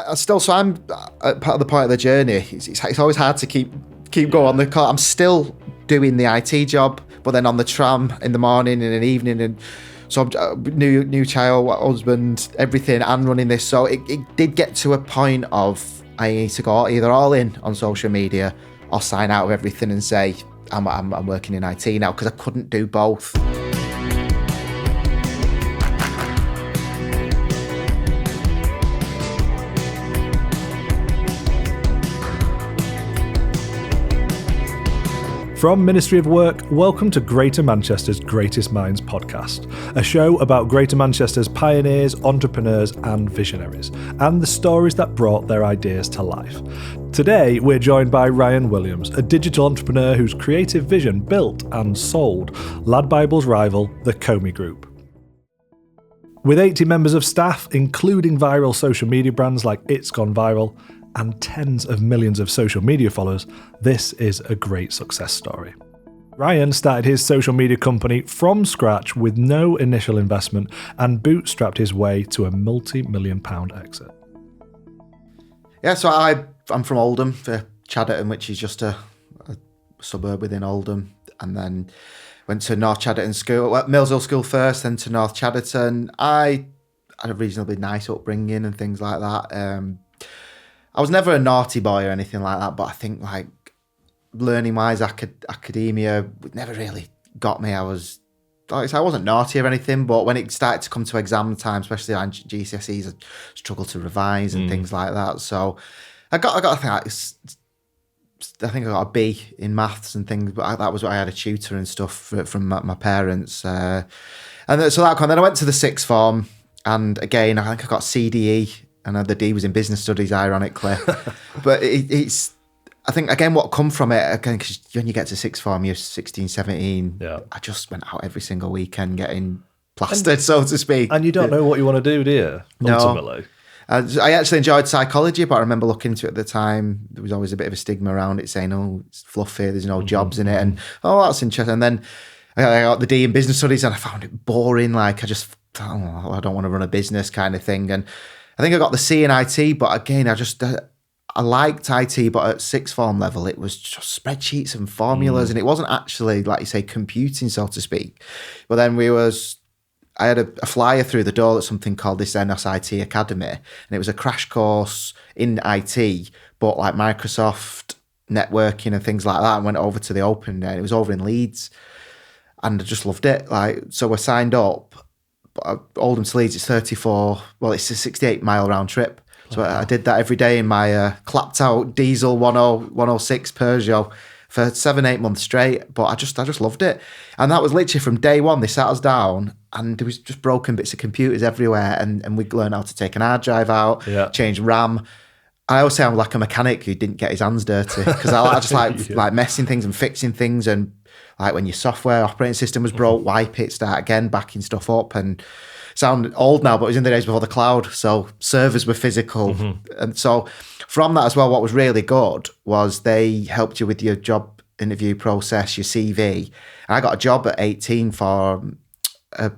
I'm at part of the point of the journey. It's always hard to keep going on the call. I'm still doing the IT job, but then on the tram in the morning and in the evening, and so I'm new child, husband, everything, and running this. So it did get to a point of I need to go either all in on social media or sign out of everything and say I'm working in IT now, because I couldn't do both. From Ministry of Work, welcome to Greater Manchester's Greatest Minds podcast, a show about Greater Manchester's pioneers, entrepreneurs and visionaries, and the stories that brought their ideas to life. Today, we're joined by Ryan Williams, a digital entrepreneur whose creative vision built and sold Lad Bible's rival, the Comey Group. With 80 members of staff, including viral social media brands like It's Gone Viral, and tens of millions of social media followers, this is a great success story. Ryan started his social media company from scratch with no initial investment and bootstrapped his way to a multi-million-pound exit. Yeah, so I'm from Oldham, Chadderton, which is just a suburb within Oldham, and then went to North Chadderton School, Millshill School first, then to North Chadderton. I had a reasonably nice upbringing and things like that. I was never a naughty boy or anything like that, but I think like learning-wise, academia never really got me. I wasn't naughty or anything, but when it started to come to exam time, especially on GCSEs, I struggled to revise and things like that. So I got I think I got a B in maths and things, but that was what I had a tutor and stuff from my parents. And so then I went to the sixth form, and again, I think I got CDE. And the D was in business studies, ironically. But it's, I think, again, what come from it, again, because when you get to sixth form, you're 16, 17. Yeah. I just went out every single weekend getting plastered, so to speak. And you don't know what you want to do, do you? Ultimately. No. I actually enjoyed psychology, but I remember looking into it at the time. There was always a bit of a stigma around it, saying, oh, it's fluffy, there's no jobs in it. And, oh, that's interesting. And then I got the D in business studies, and I found it boring. Like, I don't want to run a business kind of thing. And I think I got the C in IT, but again, I liked IT, but at sixth form level, it was just spreadsheets and formulas, and it wasn't actually, like you say, computing, so to speak. But then I had a flyer through the door at something called this Zenos IT Academy, and it was a crash course in IT, but like Microsoft networking and things like that, and went over to the open day. It was over in Leeds, and I just loved it. Like, so I signed up. Oldham to Leeds, it's 34, well, it's a 68-mile round trip. So I did that every day in my clapped out diesel 106 Peugeot for 7-8 months straight. But I just loved it. And that was literally from day one. They sat us down and there was just broken bits of computers everywhere. And we learned how to take an hard drive out, change RAM. I always say I'm like a mechanic who didn't get his hands dirty, because I just like messing things and fixing things. And like when your software operating system was broke, wipe it, start again, backing stuff up. And sound old now, but it was in the days before the cloud. So servers were physical. And so from that as well, what was really good was they helped you with your job interview process, your CV. And I got a job at 18 for a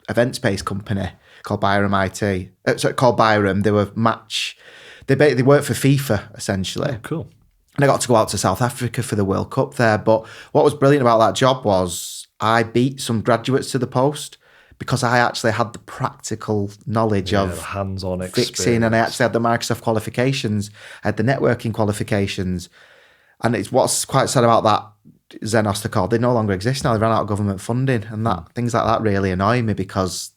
events-based company called Byram IT. Called Byram. They were they worked for FIFA, essentially. Oh, cool. And I got to go out to South Africa for the World Cup there. But what was brilliant about that job was I beat some graduates to the post because I actually had the practical knowledge of hands-on fixing, and I actually had the Microsoft qualifications, I had the networking qualifications. And it's what's quite sad about that Zenos Accord, they no longer exist now. They ran out of government funding, and that things like that really annoy me, because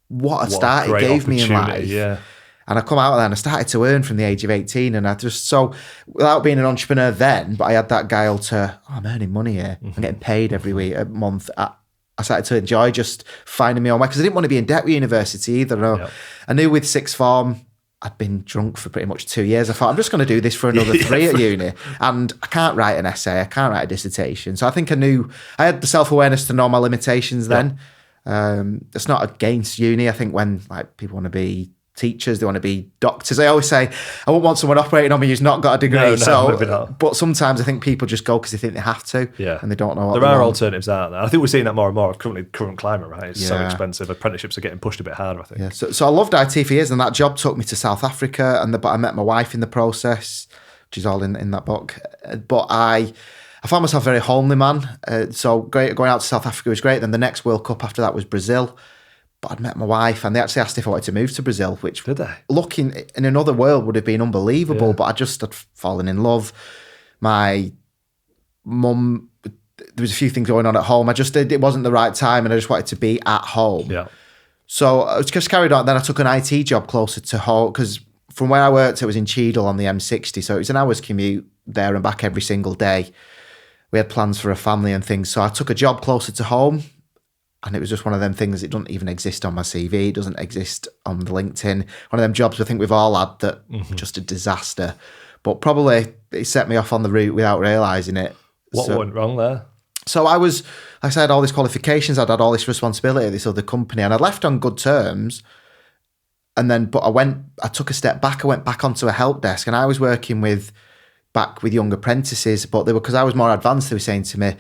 what a start it gave me in life. Yeah. And I come out of there and I started to earn from the age of 18. And I just, so without being an entrepreneur then, but I had that guile to, I'm earning money here. I'm getting paid every week, a month. I started to enjoy just finding my own way, because I didn't want to be in debt with university either. I knew with sixth form, I'd been drunk for pretty much 2 years. I thought, I'm just going to do this for another 3 at uni. And I can't write an essay. I can't write a dissertation. So I think I had the self-awareness to know my limitations then. It's not against uni. I think when like people want to be teachers, they want to be doctors. I always say, I wouldn't want someone operating on me who's not got a degree. Maybe not. But sometimes I think people just go because they think they have to, and they don't know what there are alternatives out there. I think we're seeing that more and more. Current climate, right? It's so expensive. Apprenticeships are getting pushed a bit harder, I think. Yeah. So I loved IT for years, and that job took me to South Africa, but I met my wife in the process, which is all in that book. But I found myself a very homely man. So going out to South Africa was great. Then the next World Cup after that was Brazil. But I'd met my wife, and they actually asked if I wanted to move to Brazil, which, did they? Looking in another world, would have been unbelievable. Yeah. But I just had fallen in love. My mum, there was a few things going on at home. It wasn't the right time, and I just wanted to be at home. Yeah. So I just carried on. Then I took an IT job closer to home, because from where I worked, it was in Cheadle on the M60. So it was an hour's commute there and back every single day. We had plans for a family and things. So I took a job closer to home. And it was just one of them things, it doesn't even exist on my CV. It doesn't exist on the LinkedIn. One of them jobs I think we've all had that just a disaster. But probably it set me off on the route without realising it. What went wrong there? So I had all these qualifications. I'd had all this responsibility at this other company. And I left on good terms. And then, but I took a step back. I went back onto a help desk. And I was working with young apprentices. But because I was more advanced, they were saying to me,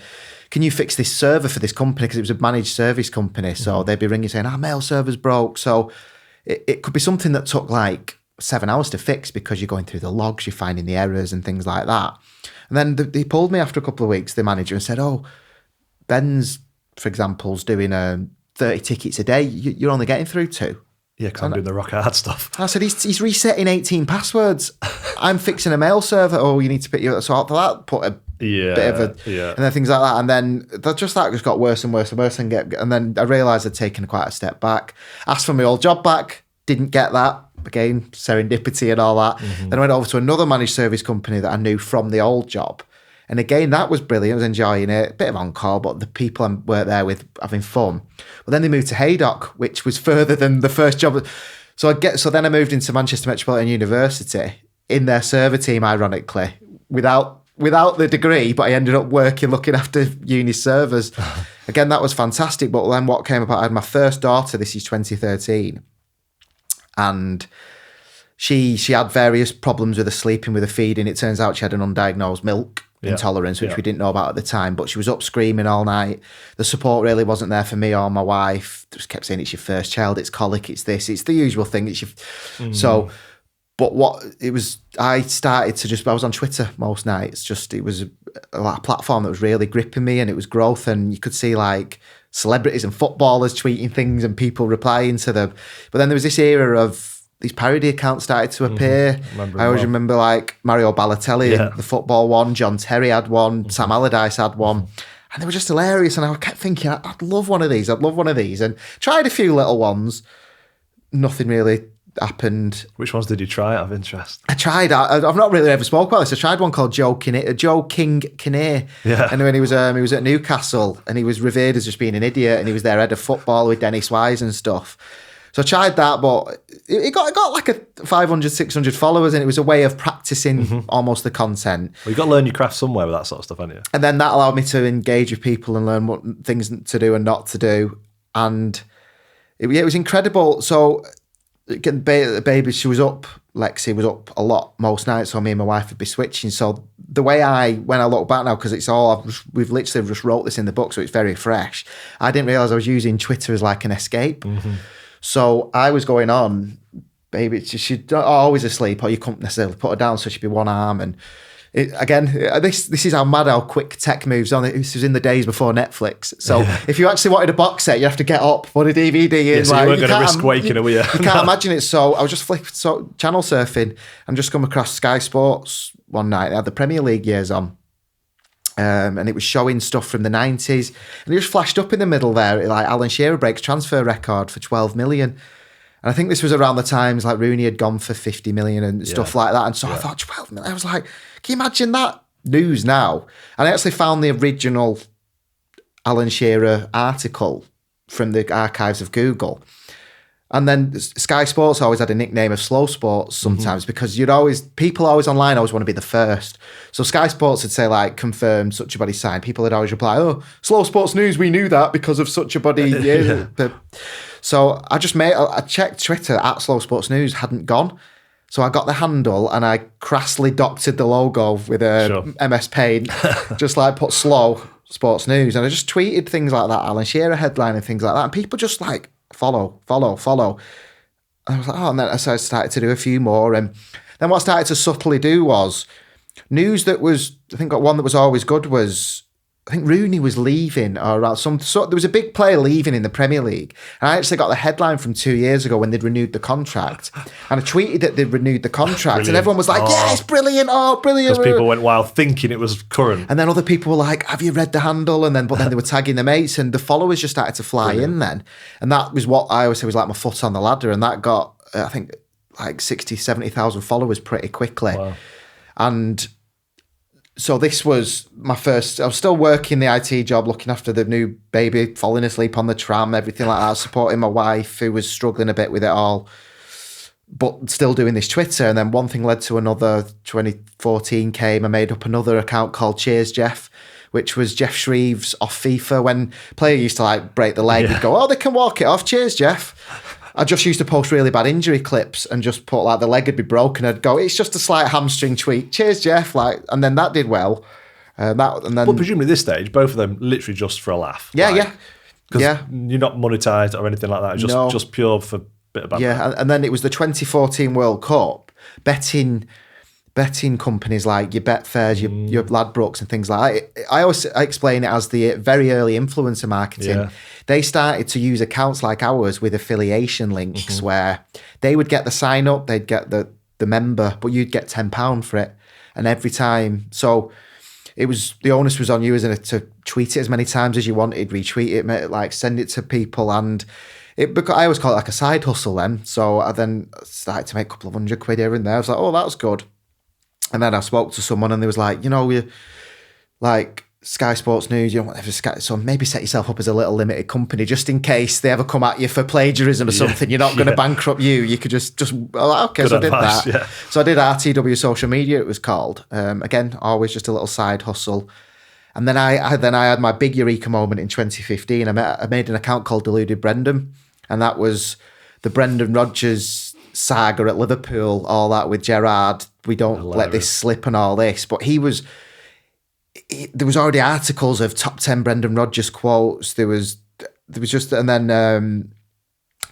can you fix this server for this company? Because it was a managed service company. So they'd be ringing saying, our mail server's broke. So it could be something that took like 7 hours to fix because you're going through the logs, you're finding the errors and things like that. And then they pulled me after a couple of weeks, the manager, and said, Ben's, for example, is doing 30 tickets a day. You're only getting through 2. Yeah, because I'm doing the rock hard stuff. I said, he's resetting 18 passwords. I'm fixing a mail server. You need to pick you up. So after that, put a bit of and then things like that. And then that just got worse and worse and worse. And then I realised I'd taken quite a step back. Asked for my old job back. Didn't get that. Again, serendipity and all that. Then I went over to another managed service company that I knew from the old job. And again, that was brilliant. I was enjoying it. A bit of on-call, but the people I worked there with having fun. But then they moved to Haydock, which was further than the first job. So then I moved into Manchester Metropolitan University in their server team, ironically, without the degree, but I ended up looking after uni servers. Again, that was fantastic. But then what came about, I had my first daughter, this is 2013. And she had various problems with her sleeping, with her feeding. It turns out she had an undiagnosed milk intolerance, which we didn't know about at the time, but she was up screaming all night. The support really wasn't there for me or my wife. Just kept saying, it's your first child, it's colic, it's this, it's the usual thing. So, but I started to I was on Twitter most nights. It was a platform that was really gripping me, and it was growth, and you could see like celebrities and footballers tweeting things and people replying to them. But then there was this era of these parody accounts started to appear. I always remember like Mario Balotelli, the football one, John Terry had one, Sam Allardyce had one. And they were just hilarious. And I kept thinking, I'd love one of these. And tried a few little ones. Nothing really happened. Which ones did you try out of interest? I tried. I've not really ever spoke about this. I tried one called Joe King Kinnear. Yeah. And when he was at Newcastle, and he was revered as just being an idiot, and he was their head of football with Dennis Wise and stuff. So I tried that, but it got like a 500, 600 followers, and it was a way of practicing almost the content. Well, you've got to learn your craft somewhere with that sort of stuff, haven't you? And then that allowed me to engage with people and learn what things to do and not to do. And it was incredible. So again, the baby, Lexi was up a lot most nights, so me and my wife would be switching. So the way when I look back now, because we've literally just wrote this in the book, so it's very fresh. I didn't realise I was using Twitter as like an escape. So I was going on, baby, she'd always asleep, or you couldn't necessarily put her down, so she'd be one arm. And this is how quick tech moves on. This was in the days before Netflix. So if you actually wanted a box set, you have to get up, put a DVD in. Yeah, so you weren't going to risk waking her, were you? You can't imagine it. So I was just channel surfing and just come across Sky Sports one night. They had the Premier League years on. And it was showing stuff from the 90s, and it just flashed up in the middle there, like Alan Shearer breaks transfer record for 12 million. And I think this was around the times like Rooney had gone for 50 million and stuff like that. And so I thought, 12 million. I was like, can you imagine that news now? And I actually found the original Alan Shearer article from the archives of Google. And then Sky Sports always had a nickname of Slow Sports sometimes because people online always want to be the first. So Sky Sports would say like, confirmed such a body signed. People would always reply, Slow Sports News, we knew that because of such a body. So I checked Twitter at Slow Sports News, hadn't gone. So I got the handle and I crassly doctored the logo with a MS Paint, just like put Slow Sports News. And I just tweeted things like that, Alan Shearer headline and things like that. And people just like, follow. And I was like, oh, and then I started to do a few more. And then what I started to subtly do was news that was, I think one that was always good was, I think Rooney was leaving or around there was a big player leaving in the Premier League. And I actually got the headline from 2 years ago when they'd renewed the contract. And I tweeted that they'd renewed the contract. And everyone was like, yeah, it's brilliant. Oh, brilliant. Because people went wild thinking it was current. And then other people were like, have you read the handle? But then they were tagging their mates and the followers just started to fly in then. And that was what I always say was like my foot on the ladder. And that got, I think, like 60, 70,000 followers pretty quickly. Wow. And so this was my first, I was still working the IT job, looking after the new baby, falling asleep on the tram, everything like that, supporting my wife who was struggling a bit with it all, but still doing this Twitter. And then one thing led to another. 2014 came, I made up another account called Cheers Jeff, which was Jeff Shreve's off FIFA. When a player used to like break the leg, he'd go, oh, they can walk it off, cheers Jeff. I just used to post really bad injury clips and just put like the leg would be broken. I'd go, it's just a slight hamstring tweak. Cheers, Jeff. And then that did well. But presumably at this stage, both of them literally just for a laugh. Yeah. Because you're not monetized or anything like that. It's just pure for a bit of banter. Yeah, and then it was the 2014 World Cup. Betting companies like your Betfairs, your Ladbrokes and things like that. I explain it as the very early influencer marketing. Yeah. They started to use accounts like ours with affiliation links where they would get the sign up, they'd get the member, but you'd get £10 for it. And every time, so it was, the onus was on you, isn't it, to tweet it as many times as you wanted, retweet it, like send it to people. And I always call it like a side hustle then. So I then started to make a couple of £100 here and there. I was like, oh, that was good. And then I spoke to someone and they was like, you like Sky Sports News, you don't want to have Sky, so maybe set yourself up as a little limited company just in case they ever come at you for plagiarism or something. You're not going to bankrupt you. You could just okay. Good so I did advice, that. Yeah. So I did RTW Social Media, it was called. Again, always just a little side hustle. And then I had my big eureka moment in 2015. I made an account called Deluded Brendan, and that was the Brendan Rodgers saga at Liverpool, all that with Gerrard. We don't let this slip and all this, but there was already articles of top 10 Brendan Rodgers quotes. There was just, and then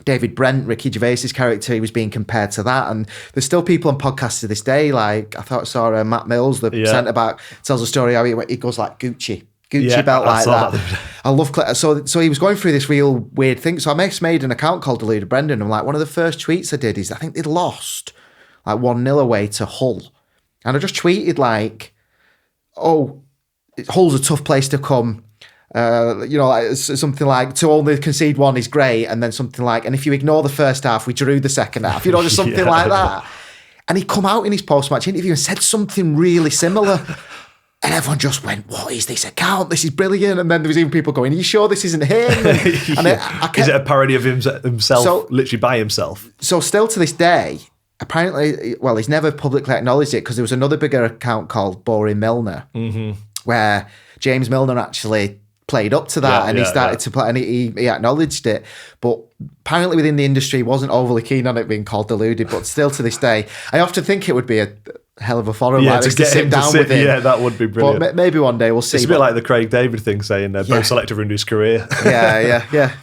David Brent, Ricky Gervais's character, he was being compared to that. And there's still people on podcasts to this day. Like I thought I saw Matt Mills, the centre back, tells a story how he goes like Gucci belt like that. I love so he was going through this real weird thing. So I made an account called Deluded Brendan. And like one of the first tweets I did is I think they'd lost like 1-0 away to Hull. And I just tweeted like, oh, Hull's a tough place to come. Like something like to only concede one is great. And then something like, and if you ignore the first half, we drew the second half, just something like that. And he come out in his post-match interview and said something really similar. And everyone just went, what is this account? This is brilliant. And then there was even people going, are you sure this isn't him? And is it a parody of himself, literally by himself? So still to this day, apparently, well, he's never publicly acknowledged it because there was another bigger account called Boring Milner, where James Milner actually played up to that he started to play and he acknowledged it. But apparently within the industry, he wasn't overly keen on it being called Deluded, but still to this day, I often think it would be a hell of a forum like this to sit down with him. Yeah, that would be brilliant. But maybe one day we'll see. It's a bit like the Craig David thing saying both selective in his career. Yeah.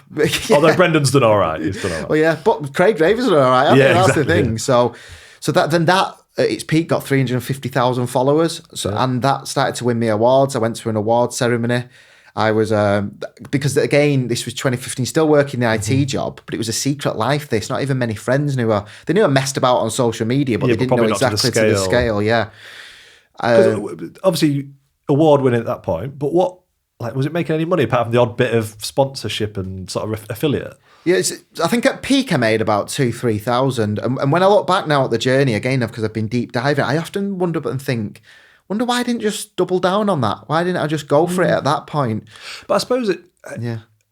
Although Brendan's done all right. He's done all right. Well, yeah, but Craig David's done all right. I think that's the thing. Yeah. So that at its peak got 350,000 followers. And that started to win me awards. I went to an award ceremony. I was, because again, this was 2015, still working the IT job, but it was a secret life. Not even many friends knew they knew I messed about on social media, but they didn't know exactly to the scale. Yeah. Obviously, award winning at that point, but what, was it making any money apart from the odd bit of sponsorship and sort of affiliate? Yeah, I think at peak I made about 2,000-3,000. And when I look back now at the journey, again, because I've been deep diving, I often wonder why I didn't just double down on that? Why didn't I just go for it at that point? But I suppose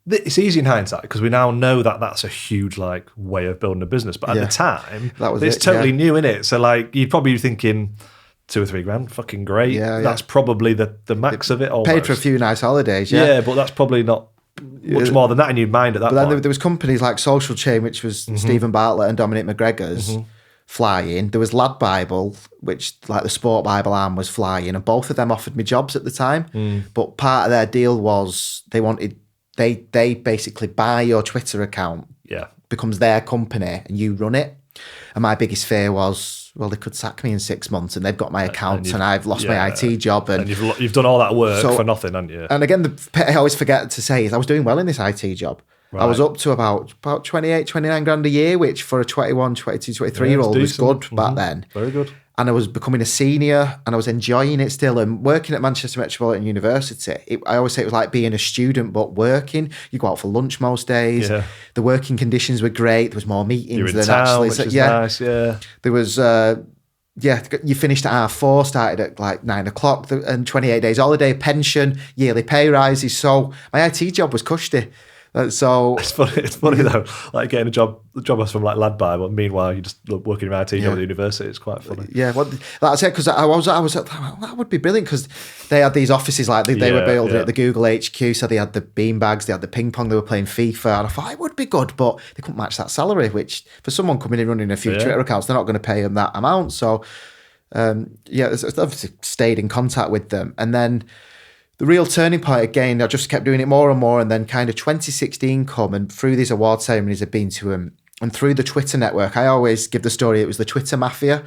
it's easy in hindsight because we now know that that's a huge way of building a business. But at the time, it's totally new, innit? So you'd probably be thinking $2 or $3 grand, fucking great. Yeah, that's probably the max of it. Almost. Paid for a few nice holidays. Yeah, but that's probably not much more than that in your mind at that But then point. there was companies like Social Chain, which was Stephen Bartlett and Dominic McGregor's flying. There was Lad Bible, which like the Sport Bible arm was flying, and both of them offered me jobs at the time. But part of their deal was they basically buy your Twitter account, becomes their company, and you run it. And my biggest fear was, well, they could sack me in 6 months, and they've got my account, and I've lost my IT job, and you've done all that work for nothing, haven't you? And again, I always forget to say is I was doing well in this IT job. Right. I was up to about 28, 29 grand a year, which for a 21, 22, 23-year-old was good back then. Very good. And I was becoming a senior, and I was enjoying it still. And working at Manchester Metropolitan University, I always say it was like being a student, but working. You go out for lunch most days. Yeah. The working conditions were great. There was more meetings than town, actually. Which is nice, yeah. There was... you finished at 4:30, started at like 9 o'clock, and 28 days holiday, pension, yearly pay rises. So my IT job was cushy. So it's funny though, like getting a job was from like Lad Bible, but meanwhile you just working in IT job at the university. It's quite funny. Yeah, well, that's it. Because I was that would be brilliant because they had these offices like they were building at the Google HQ, so they had the beanbags, they had the ping pong, they were playing FIFA, and I thought it would be good, but they couldn't match that salary. Which for someone coming in running a few Twitter accounts, they're not going to pay them that amount. So it's obviously stayed in contact with them, and then. The real turning point again, I just kept doing it more and more, and then kind of 2016 come, and through these award ceremonies I've been to them, and through the Twitter network, I always give the story, it was the Twitter mafia.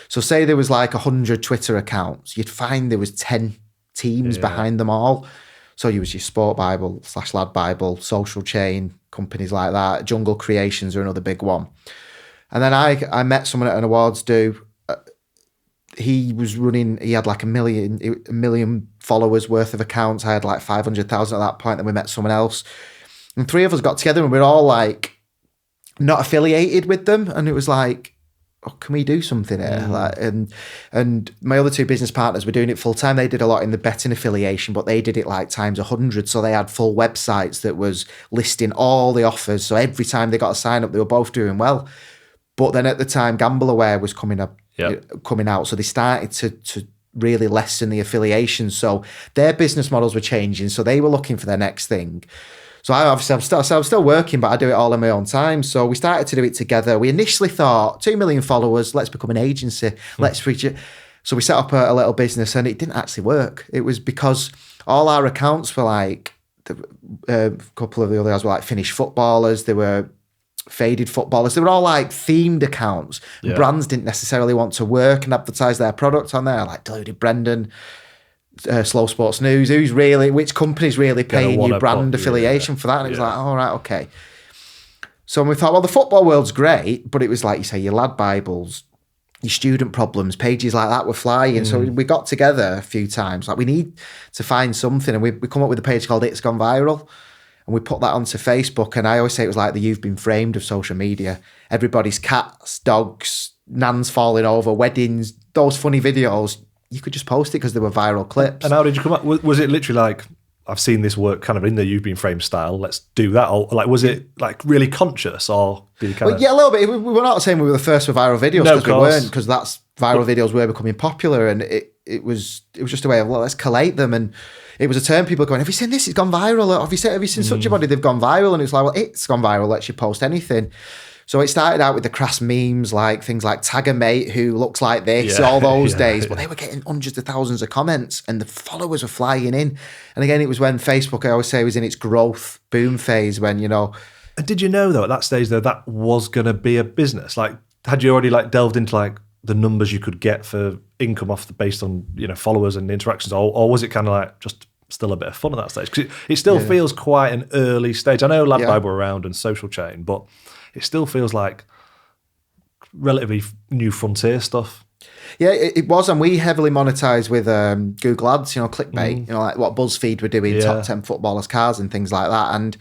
So say there was like 100 Twitter accounts, you'd find there was 10 teams behind them all. So you was your Sport Bible / Lad Bible, Social Chain, companies like that, Jungle Creations are another big one. And then I met someone at an awards do. He had like a million followers worth of accounts. I had like 500,000 at that point. Then we met someone else, and three of us got together, and we were all like not affiliated with them. And it was like, oh, can we do something here? Like, and my other two business partners were doing it full time. They did a lot in the betting affiliation, but they did it like times 100. So they had full websites that was listing all the offers. So every time they got a sign up, they were both doing well. But then at the time, GambleAware was coming out, so they started to really lessen the affiliation. So their business models were changing, so they were looking for their next thing. So I'm still working, but I do it all in my own time. So we started to do it together. We initially thought 2 million followers, let's become an agency, let's reach it. So we set up a little business, and it didn't actually work. It was because all our accounts were like, a couple of the others were like Finnish footballers, they were faded footballers. They were all like themed accounts. Yeah. Brands didn't necessarily want to work and advertise their product on there, like Deluded Brendan, Slow Sports News. Which company's really paying you brand affiliation for that? And it was like, all right, okay. So we thought, well, the football world's great, but it was like you say, your Lad Bibles, your student problems, pages like that were flying. So we got together a few times. Like, we need to find something, and we come up with a page called It's Gone Viral. And we put that onto Facebook, and I always say it was like the You've Been Framed of social media. Everybody's cats, dogs, nans falling over, weddings, those funny videos. You could just post it because they were viral clips. And how did you come up? Was it literally like, I've seen this work kind of in the You've Been Framed style, let's do that? Or like, was it like really conscious, or did you kind of... Yeah, a little bit. We were not saying we were the first with viral videos, because we weren't, because that's viral videos were becoming popular, and it was just a way of, well, let's collate them. And it was a term people going, have you seen this? It's gone viral. Or have you seen such a body? They've gone viral. And it's like, well, it's gone viral. Lets you post anything. So it started out with the crass memes, like things like tag a mate who looks like this, all those days. But they were getting hundreds of thousands of comments, and the followers were flying in. And again, it was when Facebook, I always say, was in its growth boom phase, when, you know. And did you know, though, at that stage, though, that was going to be a business? Like, had you already like delved into like the numbers you could get for income based on, you know, followers and interactions, or was it kind of like just still a bit of fun at that stage? Because it still feels quite an early stage. I know Lad Bible were around and Social Chain, but it still feels like relatively new frontier stuff. Yeah, it was, and we heavily monetise with Google Ads, you know, clickbait, you know, like what BuzzFeed were doing, top 10 footballers' cars and things like that. And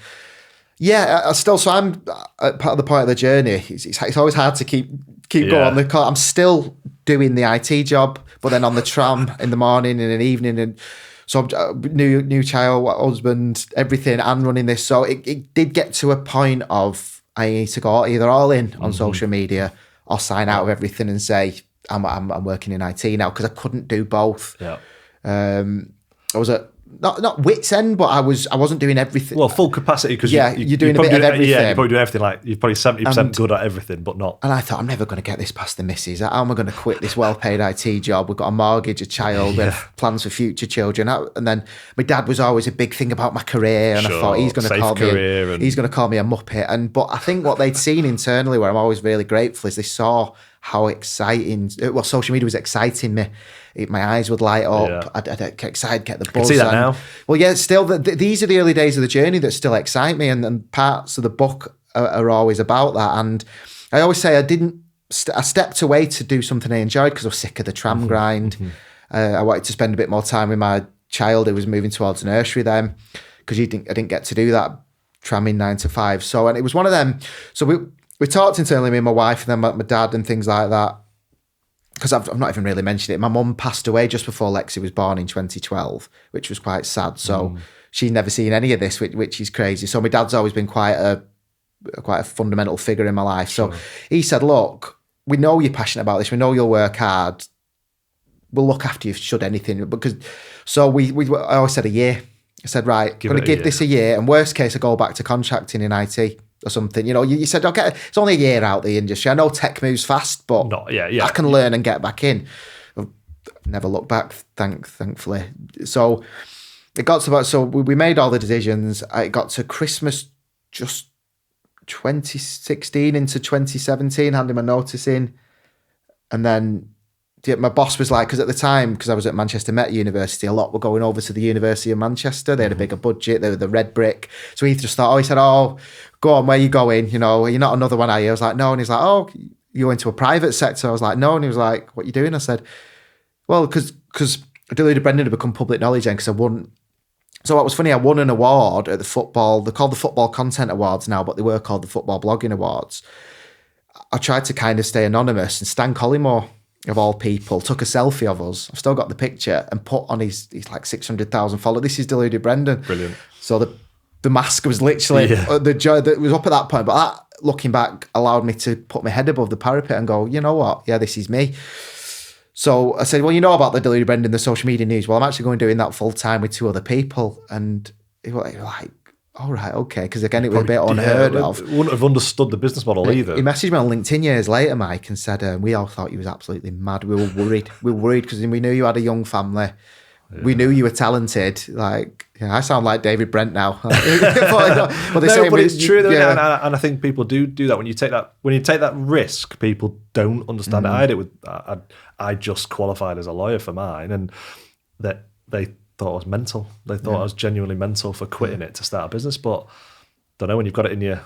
yeah, so I'm at part of the point of the journey. It's always hard to keep going on the call. I'm still doing the IT job, but then on the tram in the morning and in the evening, and so new child, husband, everything, and running this. So it did get to a point of I need to go either all in on social media or sign out of everything and say I'm working in IT now, because I couldn't do both. Yeah. I was at not wits end, but I wasn't doing everything. Well, full capacity, because you're doing a bit of everything. Yeah, you're probably doing everything. Like, you're probably 70% good at everything, but not. And I thought, I'm never going to get this past the missus. How am I going to quit this well-paid IT job? We've got a mortgage, a child, we have plans for future children. And then my dad was always a big thing about my career, and I thought he's going to call me a muppet. But I think what they'd seen internally, where I'm always really grateful, is they saw how exciting. Well, social media was exciting me. My eyes would light up. I'd get excited, get the buzz. I can see that now. Well, yeah, still, these are the early days of the journey that still excite me, and parts of the book are always about that. And I always say I stepped away to do something I enjoyed because I was sick of the tram grind. I wanted to spend a bit more time with my child who was moving towards nursery then, because I didn't get to do that tramming 9 to 5. So, and it was one of them. So we talked internally, me and my wife, and then my dad and things like that. Because I've not even really mentioned it. My mum passed away just before Lexi was born in 2012, which was quite sad. So she's never seen any of this, which is crazy. So my dad's always been quite a fundamental figure in my life. So he said, look, we know you're passionate about this. We know you'll work hard. We'll look after you should anything. So I always said a year. I said, right, I'm going to give this a year. And worst case, I go back to contracting in IT. Or something, you said, okay, it's only a year out the industry. I know tech moves fast, but I can learn and get back in. I've never looked back, thankfully. So it got to about, so we made all the decisions. It got to Christmas, just 2016 into 2017, handing my notice in. And then my boss was like, because at the time, because I was at Manchester Met University, a lot were going over to the University of Manchester. They had a bigger budget. They were the red brick. So he just thought, he said, go on, where you going? You're not another one, are you? I was like, no. And he's like, you went to a private sector? I was like, no. And he was like, what are you doing? I said, well, because Deluded Brendan had become public knowledge then, because I won. So what was funny, I won an award at the football. They're called the Football Content Awards now, but they were called the Football Blogging Awards. I tried to kind of stay anonymous, and Stan Collymore, of all people, took a selfie of us. I've still got the picture, and put on his like 600,000 followers. This is Deluded Brendan. Brilliant. So the mask was literally the joy that was up at that point. But that, looking back, allowed me to put my head above the parapet and go, you know what? Yeah, this is me. So I said, well, you know about the Deluded Brendan, the social media news. Well, I'm actually going doing that full time with 2 other people. And he was like, all right, okay. Because again, it was a bit unheard of. Wouldn't have understood the business model either. He messaged me on LinkedIn years later, Mike, and said, we all thought he was absolutely mad. We were worried. Because we knew you had a young family. Yeah. We knew you were talented. I sound like David Brent now. But it's true though, and I think people do that when you take that risk. People don't understand it. I had it with I just qualified as a lawyer for mine, and that they thought I was mental. They thought I was genuinely mental for quitting it to start a business. But don't know, when you've got it in your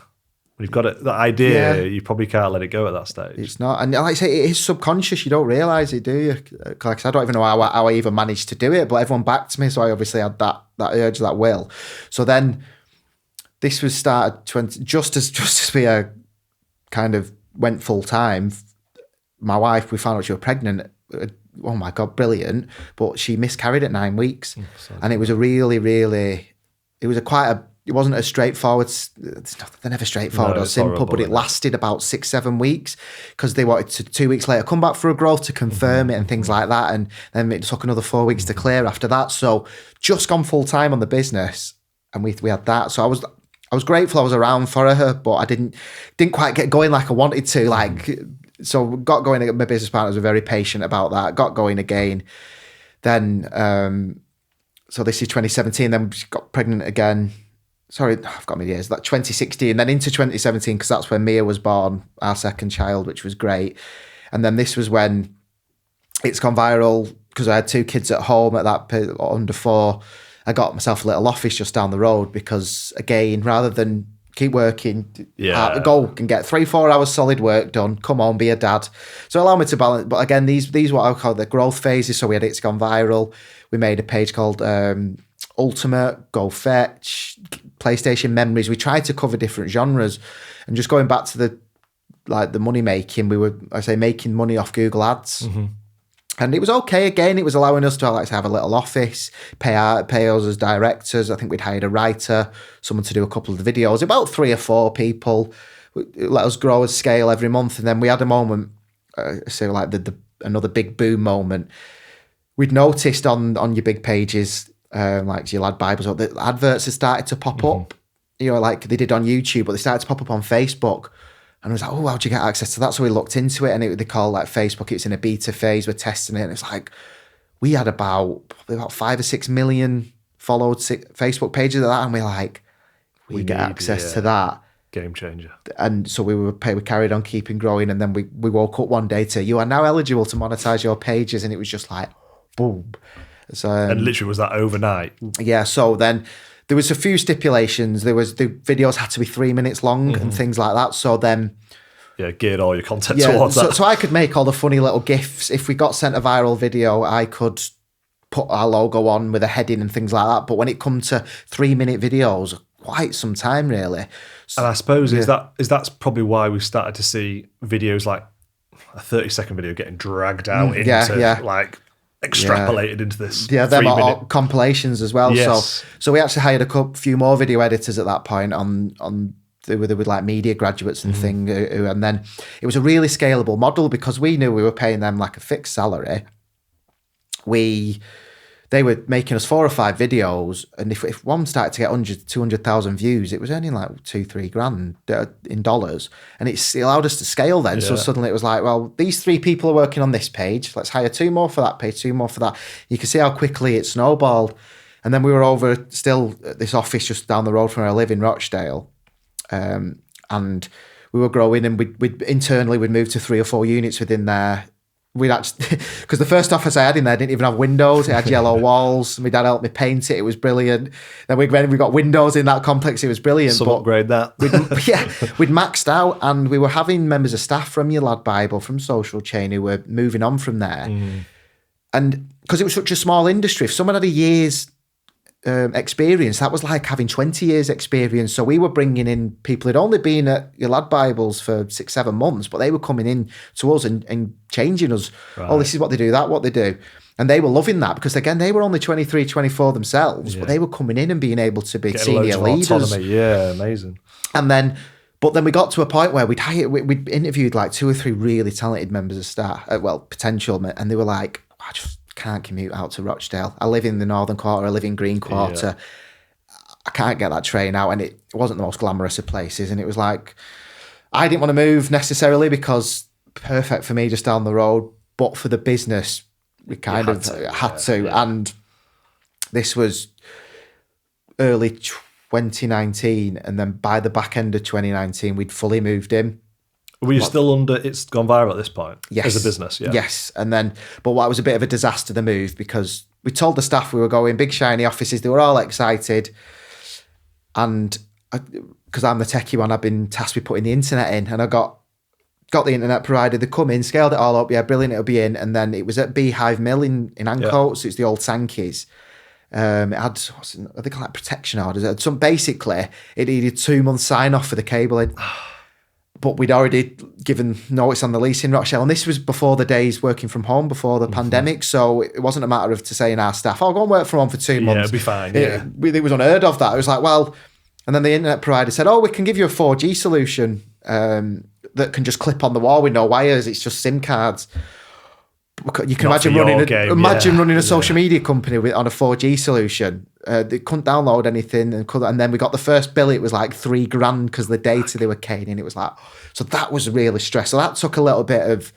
When you've got it, that idea, you probably can't let it go at that stage. It's not. And like I say, it is subconscious. You don't realise it, do you? Like, I don't even know how I even managed to do it, but everyone backed me. So I obviously had that urge, that will. So then this was started just as we kind of went full time. My wife, we found out she was pregnant. Oh my God, brilliant. But she miscarried at 9 weeks. And it was a really, really, it wasn't a straightforward, they're never straightforward or simple, horrible, but it lasted about 6-7 weeks because they wanted to 2 weeks later come back for a growth to confirm it and things like that. And then it took another 4 weeks to clear after that. So just gone full time on the business, and we had that. So I was grateful I was around for her, but I didn't quite get going like I wanted to. So got going. My business partners were very patient about that. Got going again. Then, so this is 2017. Then she got pregnant again. Sorry, I've got my years. Like 2016, then into 2017, because that's when Mia was born, our second child, which was great. And then this was when it's gone viral because I had 2 kids at home at that under 4. I got myself a little office just down the road because, again, rather than keep working, go and get 3-4 hours solid work done, come on, be a dad. So allow me to balance. But again, these what I call the growth phases. So we had It's Gone Viral. We made a page called Ultimate, Go Fetch, PlayStation Memories. We tried to cover different genres, and just going back to the money making, we were, making money off Google Ads. Mm-hmm. And it was okay. Again, it was allowing us to have a little office, pay us as directors. I think we'd hired a writer, someone to do a couple of the videos, about 3 or 4 people. Let us grow at scale every month. And then we had a moment, another big boom moment. We'd noticed on your big pages, like your lad Bibles, or the adverts had started to pop up, like they did on YouTube, but they started to pop up on Facebook. And I was like, oh, how'd you get access to that? So we looked into it, and they call like Facebook, it's in a beta phase, we're testing it. And it's like, we had probably about 5 or 6 million followed Facebook pages of that. And we're like, we get access to that. Game changer. And so we carried on keeping growing. And then we woke up one day to, you are now eligible to monetize your pages. And it was just like, boom. So, and literally was that overnight? Yeah. So then there was a few stipulations. The videos had to be 3 minutes long and things like that. So then... Yeah, geared all your content towards that. So I could make all the funny little GIFs. If we got sent a viral video, I could put our logo on with a heading and things like that. But when it comes to 3-minute videos, quite some time really. And I suppose that's probably why we started to see videos like a 30-second video getting dragged out into like extrapolated into this. Yeah, them are compilations as well. Yes. So we actually hired a few more video editors at that point on they were like media graduates and thing, and then it was a really scalable model because we knew we were paying them like a fixed salary. They were making us 4 or 5 videos, and if one started to get 100,000 to 200,000 views, it was earning like $2-3 in dollars, and it allowed us to scale then. So suddenly it was like, well, these 3 people are working on this page, let's hire 2 more for that page, 2 more for that. You can see how quickly it snowballed. And then we were over still at this office just down the road from where I live in Rochdale. And we were growing, and we'd internally we'd moved to 3 or 4 units within there. We'd actually, because the first office I had in there didn't even have windows. It had yellow walls. My dad helped me paint it. It was brilliant. Then we got windows in that complex. It was brilliant. Some upgrade that. We'd maxed out, and we were having members of staff from your lad Bible, from Social Chain, who were moving on from there. And because it was such a small industry, if someone had a year's experience, that was like having 20 years experience. So we were bringing in people who'd only been at your lad Bibles for 6-7 months, but they were coming in to us and changing us. Right. Oh, this is what they do, that what they do. And they were loving that because, again, they were only 23, 24 themselves, but they were coming in and being able to be senior leaders. Autonomy. Yeah, amazing. But then we got to a point where we'd interviewed like 2 or 3 really talented members of staff, potential, and they were like, I just can't commute out to Rochdale. I live in the Northern Quarter, I live in Green Quarter. I can't get that train out, and it wasn't the most glamorous of places. And it was like, I didn't want to move necessarily because perfect for me just down the road, but for the business, we kind of had to. Yeah. And this was early 2019, and then by the back end of 2019, we'd fully moved in. Were you still under, it's gone viral at this point? Yes. As a business, yeah. Yes. And then, but what was a bit of a disaster, the move, because we told the staff we were going, big shiny offices, they were all excited. And because I'm the techie one, I've been tasked with putting the internet in, and I got the internet provider, they come in, scaled it all up, yeah, brilliant, it'll be in. And then it was at Beehive Mill in Ancoats, so it's the old Sankey's. It had, I think like protection orders. Basically, it needed 2 months sign off for the cabling. But we'd already given notice on the lease in Rochdale. And this was before the days working from home, before the pandemic. So it wasn't a matter of saying our staff, go and work from home for 2 months. Yeah, it'd be fine. Yeah. It was unheard of that. It was like, well, and then the internet provider said, we can give you a 4G solution that can just clip on the wall with no wires. It's just SIM cards. You can imagine running a social media company on a 4G solution. They couldn't download anything, and then we got the first bill. It was like $3,000 because the data they were caning. It was like, so that was really stressful. So that took a little bit of,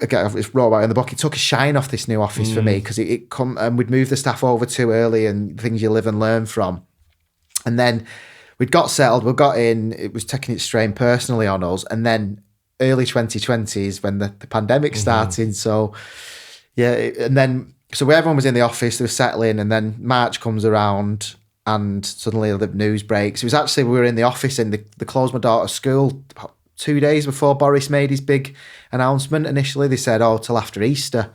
again, it's wrote about in the book. It took a shine off this new office for me because it come and we'd moved the staff over too early, and things you live and learn from. And then we'd got settled. We got in. It was taking its strain personally on us, and then early 2020s when the pandemic started. So so everyone was in the office, they were settling, and then March comes around and suddenly the news breaks. It was actually, we were in the office and they closed my daughter's school about 2 days before Boris made his big announcement. Initially they said, till after Easter.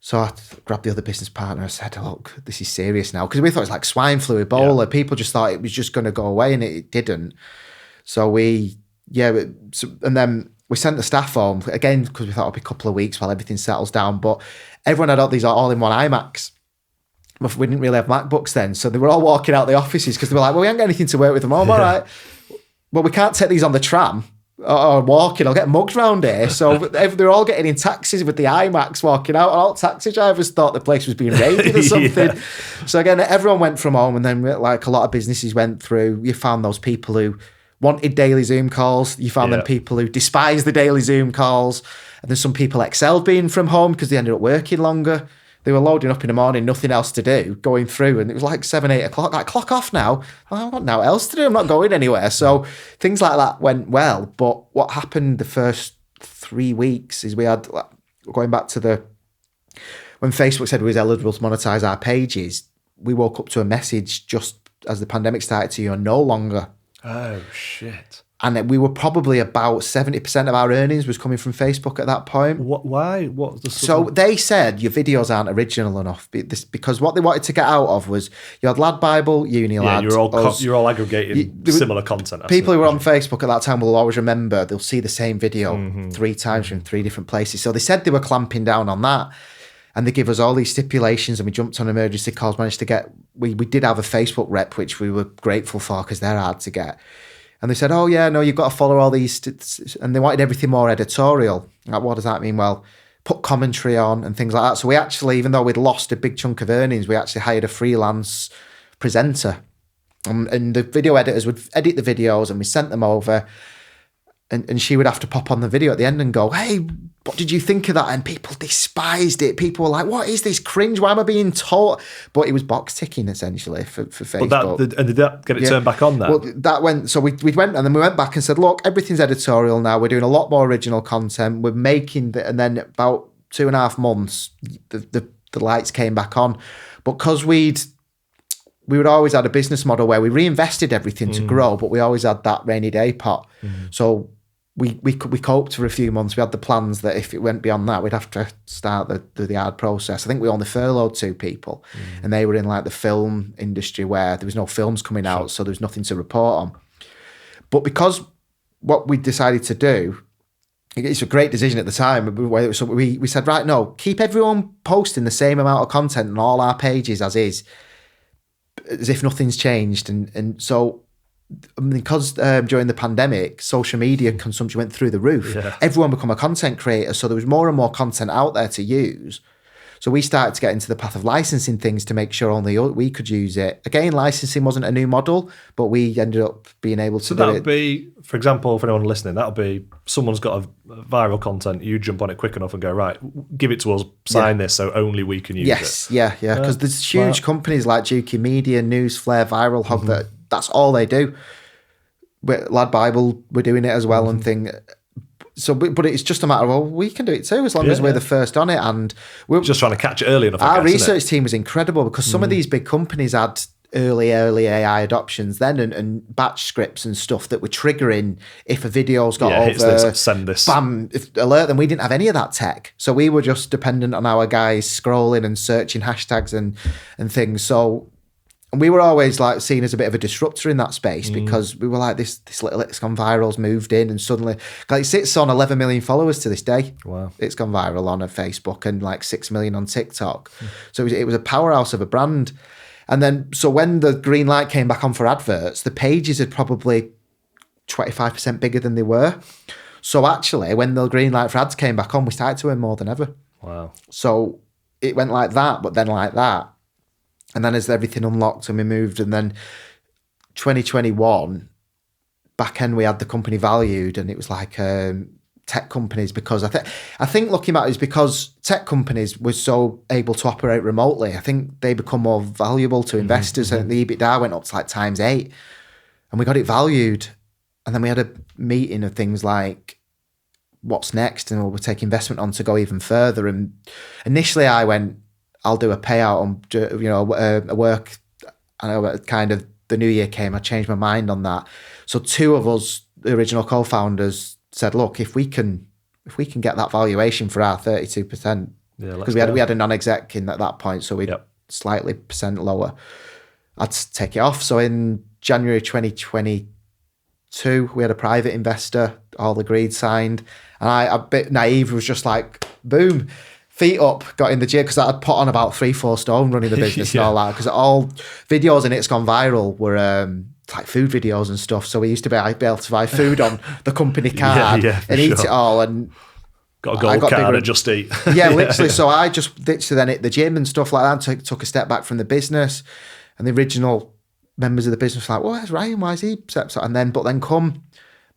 So I grabbed the other business partner and said, look, this is serious now. Because we thought it was like swine flu, Ebola. Yeah. People just thought it was just going to go away, and it didn't. So and then we sent the staff home, again, because we thought it'd be a couple of weeks while everything settles down. But everyone had all these all-in-one iMacs. We didn't really have MacBooks then. So they were all walking out the offices because they were like, well, we ain't got anything to work with them. All right. Well, we can't take these on the tram. or walking, I'll get mugged round here. So they're all getting in taxis with the IMAX walking out, and all taxi drivers thought the place was being raided or something. Yeah. So again, everyone went from home, and then like a lot of businesses went through, you found those people who wanted daily Zoom calls. You found them people who despised the daily Zoom calls. And then some people excelled being from home because they ended up working longer. They were loading up in the morning, nothing else to do, going through, and it was like 7, 8 o'clock. Like, clock off now. I've got nothing else to do. I'm not going anywhere. So things like that went well. But what happened the first 3 weeks is we had, going back to when Facebook said we was eligible to monetize our pages, we woke up to a message just as the pandemic started to, you're no longer. Oh, shit. And we were probably about 70% of our earnings was coming from Facebook at that point. Why? What was the So they said your videos aren't original enough because what they wanted to get out of was you had Lad Bible, Uni Lad. You're all aggregating similar content. People who were on Facebook at that time will always remember they'll see the same video 3 times from 3 different places. So they said they were clamping down on that. And they give us all these stipulations, and we jumped on emergency calls, managed to get, we did have a Facebook rep, which we were grateful for because they're hard to get. And they said, oh yeah, no, you've got to follow all these, and they wanted everything more editorial. Like, what does that mean? Well, put commentary on and things like that. So we actually, even though we'd lost a big chunk of earnings, we actually hired a freelance presenter. And the video editors would edit the videos, and we sent them over. And she would have to pop on the video at the end and go, hey, what did you think of that? And people despised it. People were like, what is this cringe? Why am I being taught? But it was box ticking, essentially, for Facebook. But did that get it turned back on then? Well, that went, so we went, and then we went back and said, look, everything's editorial now. We're doing a lot more original content. We're making, and then about 2.5 months, the lights came back on. But because we would always had a business model where we reinvested everything to grow, but we always had that rainy day pot. So we coped for a few months. We had the plans that if it went beyond that, we'd have to start the hard process. I think we only furloughed 2 people, and they were in like the film industry where there was no films coming out, so there was nothing to report on. But because what we decided to do, it's a great decision at the time. So we said, right, no, keep everyone posting the same amount of content on all our pages as is, as if nothing's changed. And so because during the pandemic, social media consumption went through the roof. Everyone became a content creator, so there was more and more content out there to use. So we started to get into the path of licensing things to make sure only we could use it. Again, licensing wasn't a new model, but we ended up being able to do it. So that would be, for example, for anyone listening, that would be someone's got a viral content, you jump on it quick enough and go, right, give it to us, sign this, so only we can use it. Yeah. Because there's huge companies like Juki Media, Newsflare, Viral Hub, that's all they do. Lad Bible, we're doing it as well and thing. So, but it's just a matter of, well, we can do it too, as long as we're the first on it. And we're just trying to catch it early enough. Our research team was incredible because some of these big companies had early AI adoptions then and batch scripts and stuff that were triggering if a video's got over, send this, bam, alert them. We didn't have any of that tech. So we were just dependent on our guys scrolling and searching hashtags and things. So, and we were always like seen as a bit of a disruptor in that space because we were like, this little It's Gone Viral's moved in, and suddenly like, it sits on 11 million followers to this day. Wow. It's Gone Viral on Facebook and like 6 million on TikTok. So it was a powerhouse of a brand. And then, so when the green light came back on for adverts, the pages had probably 25% bigger than they were. So actually, when the green light for ads came back on, we started to earn more than ever. Wow. So it went like that, but then like that. And then as everything unlocked and we moved, and then 2021, back end we had the company valued, and it was like tech companies, because I think looking at it is because tech companies were so able to operate remotely. I think they become more valuable to investors, and the EBITDA went up to like x8, and we got it valued. And then we had a meeting of things like what's next, and we'll take investment on to go even further. And initially I went, I'll do a payout on, a work. I know kind of the new year came, I changed my mind on that. So 2 of us, the original co-founders, said, look, if we can get that valuation for our 32%, because we had a non-exec in at that point, so we'd slightly percent lower, I'd take it off. So in January 2022, we had a private investor, all agreed, signed, and I, a bit naive, was just like, boom, feet up, got in the gym, because I'd put on about 3-4 stone running the business and all that, because all videos in It's Gone Viral were like food videos and stuff. So we used to be able to buy food on the company card and eat it all. And got a gold card and just eat. Yeah, literally. So I just literally then hit the gym and stuff like that, and took a step back from the business. And the original members of the business were like, well, where's Ryan? Why is he upset? And then, but then come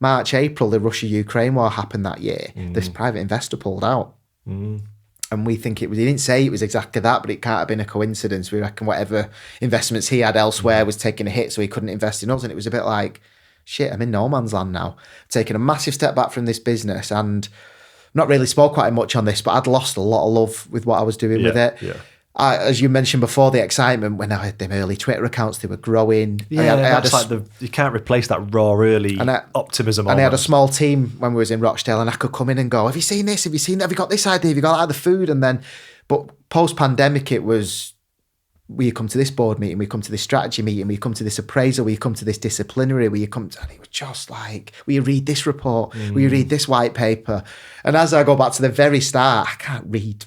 March, April, the Russia-Ukraine war happened that year. This private investor pulled out. And we think he didn't say it was exactly that, but it can't have been a coincidence. We reckon whatever investments he had elsewhere was taking a hit, so he couldn't invest in us. And it was a bit like, shit, I'm in no man's land now. Taking a massive step back from this business, and not really spoke quite much on this, but I'd lost a lot of love with what I was doing with it. Yeah. As you mentioned before, the excitement when I had them early Twitter accounts, they were growing. Yeah, you can't replace that raw early optimism. And I had a small team when we was in Rochdale, and I could come in and go, have you seen this? Have you seen that? Have you got this idea? Have you got that, the food? And then, but post-pandemic, it was, will you come to this board meeting? Will you come to this strategy meeting? Will you come to this appraisal? Will you come to this disciplinary? Will you come to, and it was just like, will you read this report? Will you read this white paper? And as I go back to the very start, I can't read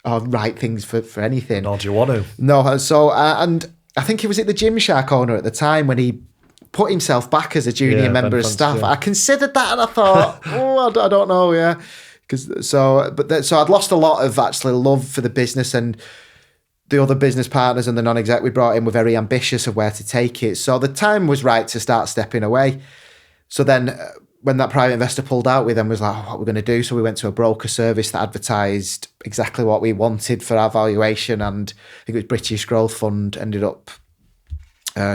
or write things for anything. Nor do you want to. No, so, and I think he was at the Gymshark owner at the time when he put himself back as a junior member of staff. I considered that and I thought, I don't know, So I'd lost a lot of actually love for the business, and the other business partners and the non-exec we brought in were very ambitious of where to take it. So the time was right to start stepping away. So then when that private investor pulled out, we then was like, what we're going to do? So we went to a broker service that advertised exactly what we wanted for our valuation. And I think it was British Growth Fund ended up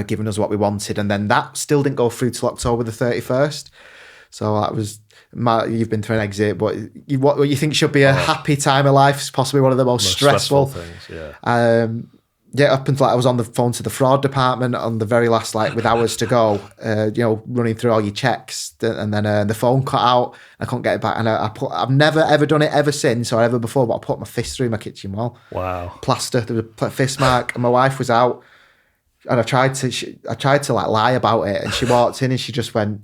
giving us what we wanted. And then that still didn't go through till October the 31st. So that was, you've been through an exit, but what you think should be a happy time of life is possibly one of the most stressful things. Up until I was on the phone to the fraud department on the very last, with hours to go, running through all your checks, and then the phone cut out. I couldn't get it back, and I've never ever done it ever since or ever before. But I put my fist through my kitchen wall. Wow, plaster. There was a fist mark, and my wife was out, and I tried to lie about it, and she walked in and she just went,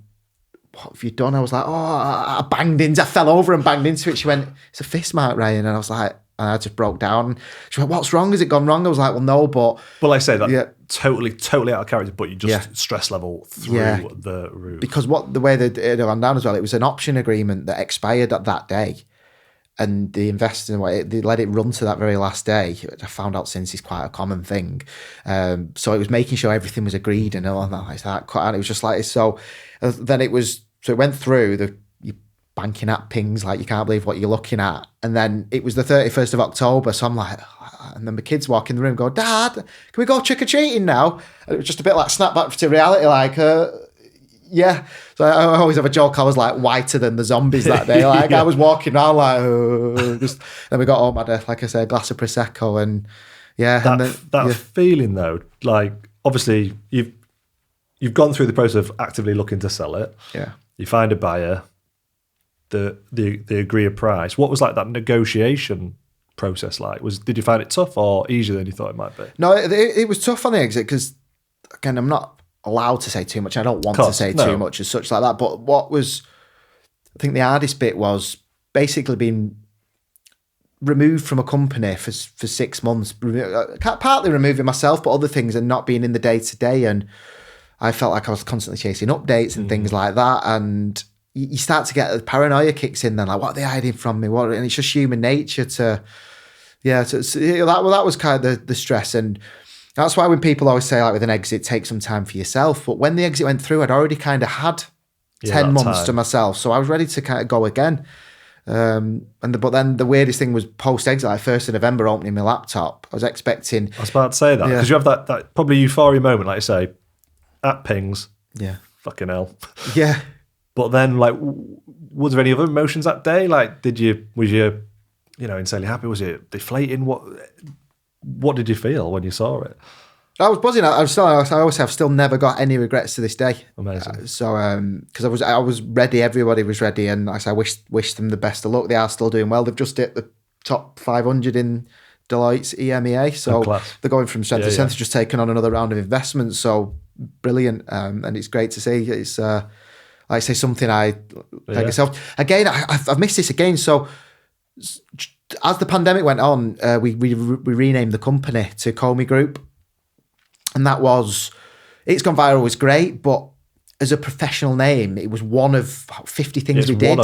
"What have you done?" I was like, I fell over and banged into it. She went, "It's a fist mark, Ryan," and I was like. And I just broke down. She went, "What's wrong? Has it gone wrong?" I was like, "Well, no, but..." Well, I say that totally out of character, but you just stress level through the roof. Because the way that it ran down as well, it was an option agreement that expired at that day. And the investor, they let it run to that very last day. Which I found out since is quite a common thing. So it was making sure everything was agreed and all that like that. And it was just like, so then it went through banking app pings, like you can't believe what you're looking at. And then it was the 31st of October. So I'm like, and then my kids walk in the room and go, "Dad, can we go trick-or-treating now?" And it was just a bit like snap back to reality, yeah. So I always have a joke. I was like whiter than the zombies that day. I was walking around then we got home, had a glass of Prosecco and that feeling though, obviously you've gone through the process of actively looking to sell it. Yeah. You find a buyer. They agree a price. What was that negotiation process like? Did you find it tough or easier than you thought it might be? No, it was tough on the exit because, again, I'm not allowed to say too much. I don't want to say too much as such like that. But I think the hardest bit was basically being removed from a company for 6 months, partly removing myself, but other things, and not being in the day-to-day. And I felt like I was constantly chasing updates and things like that. And you start to get paranoia kicks in then, what are they hiding from me? And it's just human nature that was kind of the stress. And that's why when people always say with an exit, take some time for yourself. But when the exit went through, I'd already kind of had 10 months to myself. So I was ready to kind of go again. But then the weirdest thing was post-exit, 1st of November, opening my laptop. I was expecting... I was about to say that, because you have that probably euphoria moment, like you say, at pings. Yeah. Fucking hell. Yeah. But then, was there any other emotions that day? Was you insanely happy? Was it deflating? What did you feel when you saw it? I was buzzing. I always have still never got any regrets to this day. Amazing. Because I was ready. Everybody was ready, and I wish them the best of luck. They are still doing well. They've just hit the top 500 in Deloitte's EMEA, so they're going from strength to strength. Just taking on another round of investments. So brilliant, and it's great to see. It's I say something I thank myself. Again, I've missed this again. So as the pandemic went on, we renamed the company to Comey Group. And It's Gone Viral was great, but as a professional name, it was one of 50 things we did.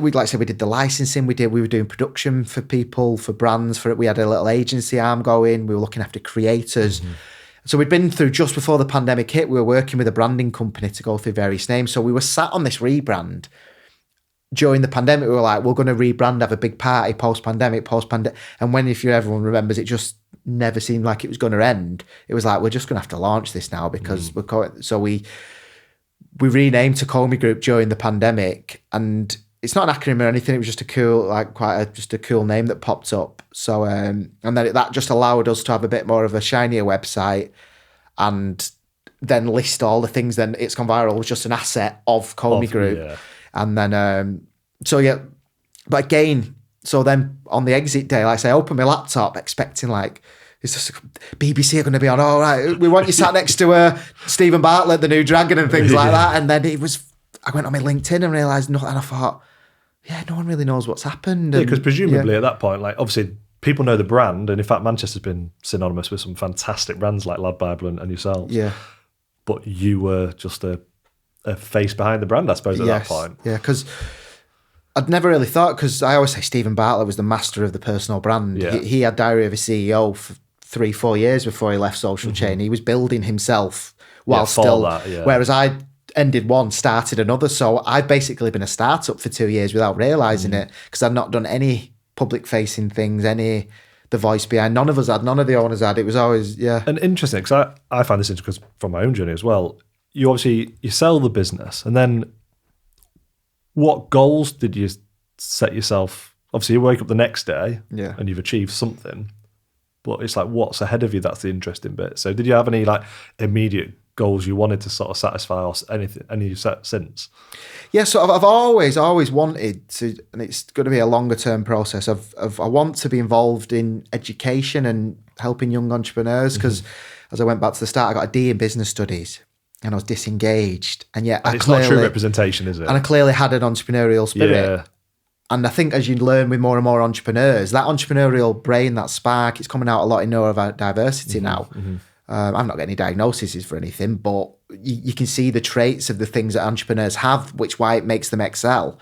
We'd like to say we did the licensing, we were doing production for people, for brands, we had a little agency arm going, we were looking after creators. So we'd been through, just before the pandemic hit, we were working with a branding company to go through various names. So we were sat on this rebrand. During the pandemic, we were like, we're going to rebrand, have a big party post-pandemic. And when, if everyone remembers, it just never seemed like it was going to end. It was like, we're just going to have to launch this now because we renamed to Comey Group during the pandemic, and it's not an acronym or anything. It was just a cool, just a cool name that popped up. So, and then that just allowed us to have a bit more of a shinier website, and then list all the things. Then It's Gone Viral was just an asset of Comey Group. Yeah. And then, but again, so then on the exit day, like I say, I opened my laptop expecting is this BBC are going to be on? All right, we want you sat next to Stephen Bartlett, the new dragon, and things like that. And then I went on my LinkedIn and realised nothing. And I thought, no one really knows what's happened. Because presumably at that point, obviously people know the brand, and in fact, Manchester's been synonymous with some fantastic brands like Lad Bible and yourselves. Yeah. But you were just a face behind the brand, I suppose, at that point. Yeah, because I'd never really thought, because I always say Stephen Bartlett was the master of the personal brand. Yeah. He had Diary of a CEO for 3-4 years before he left Social Chain. He was building himself while whereas I ended one, started another. So I'd basically been a startup for 2 years without realising it, because I'd not done any public facing things, the voice behind. None of us had, none of the owners had. It was always, And interesting, because I find this interesting from my own journey as well. You sell the business, and then what goals did you set yourself? Obviously, you wake up the next day and you've achieved something, but it's what's ahead of you? That's the interesting bit. So did you have any immediate goals you wanted to sort of satisfy, or any you set since? Yeah, so I've always wanted to, and it's going to be a longer term process of I want to be involved in education and helping young entrepreneurs, because as I went back to the start, I got a D in business studies. And I was disengaged, and yet it's not true representation, is it? And I clearly had an entrepreneurial spirit. Yeah. And I think as you learn with more and more entrepreneurs, that entrepreneurial brain, that spark, it's coming out a lot in neurodiversity now. I'm not getting any diagnoses for anything, but you can see the traits of the things that entrepreneurs have, why it makes them excel.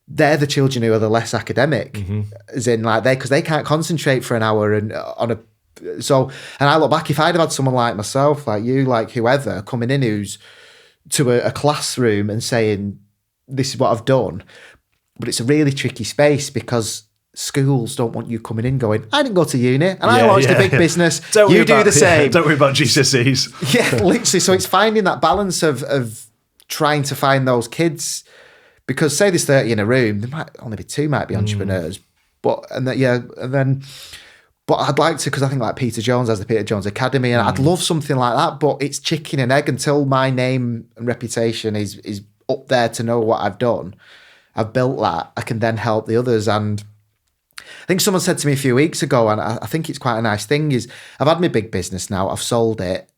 They're the children who are the less academic, as in because they can't concentrate for an hour and on a. So, and I look back, if I'd have had someone like myself, like you, like whoever, coming in who's to a classroom and saying, this is what I've done, but it's a really tricky space, because schools don't want you coming in going, I didn't go to uni and I launched a big business. You do the same. Don't worry about GCSEs. Yeah, literally. So it's finding that balance of trying to find those kids, because say there's 30 in a room, there might only be 2 might be entrepreneurs, but I'd like to, because I think Peter Jones has the Peter Jones Academy, and I'd love something like that, but it's chicken and egg until my name and reputation is up there to know what I've done. I've built that. I can then help the others. And I think someone said to me a few weeks ago, and I think it's quite a nice thing, is I've had my big business now, I've sold it.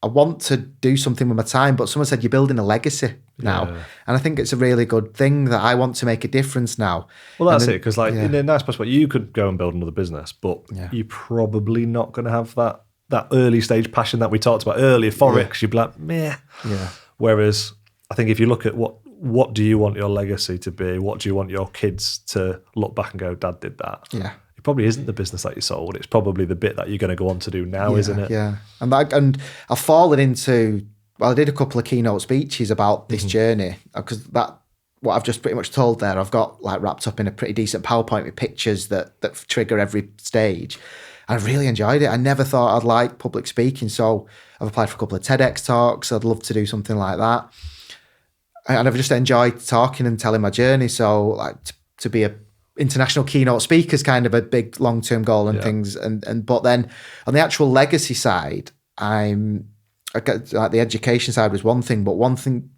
I want to do something with my time, but someone said you're building a legacy now. Yeah. And I think it's a really good thing that I want to make a difference now. Well, that's it, because in a nice possible, you could go and build another business, but you're probably not going to have that early stage passion that we talked about earlier for it, because you'd be like, meh. Yeah. Whereas I think if you look at what do you want your legacy to be, what do you want your kids to look back and go, Dad did that? Yeah. It probably isn't the business that you sold. It's probably the bit that you're going to go on to do now, isn't it? Yeah. And I've fallen into, I did a couple of keynote speeches about this journey, because what I've just pretty much told there, I've got wrapped up in a pretty decent PowerPoint with pictures that trigger every stage. And I really enjoyed it. I never thought I'd like public speaking. So I've applied for a couple of TEDx talks. I'd love to do something like that. And I've just enjoyed talking and telling my journey. So to be a international keynote speaker is kind of a big long-term goal and things. But then on the actual legacy side, the education side was one thing, but one thing,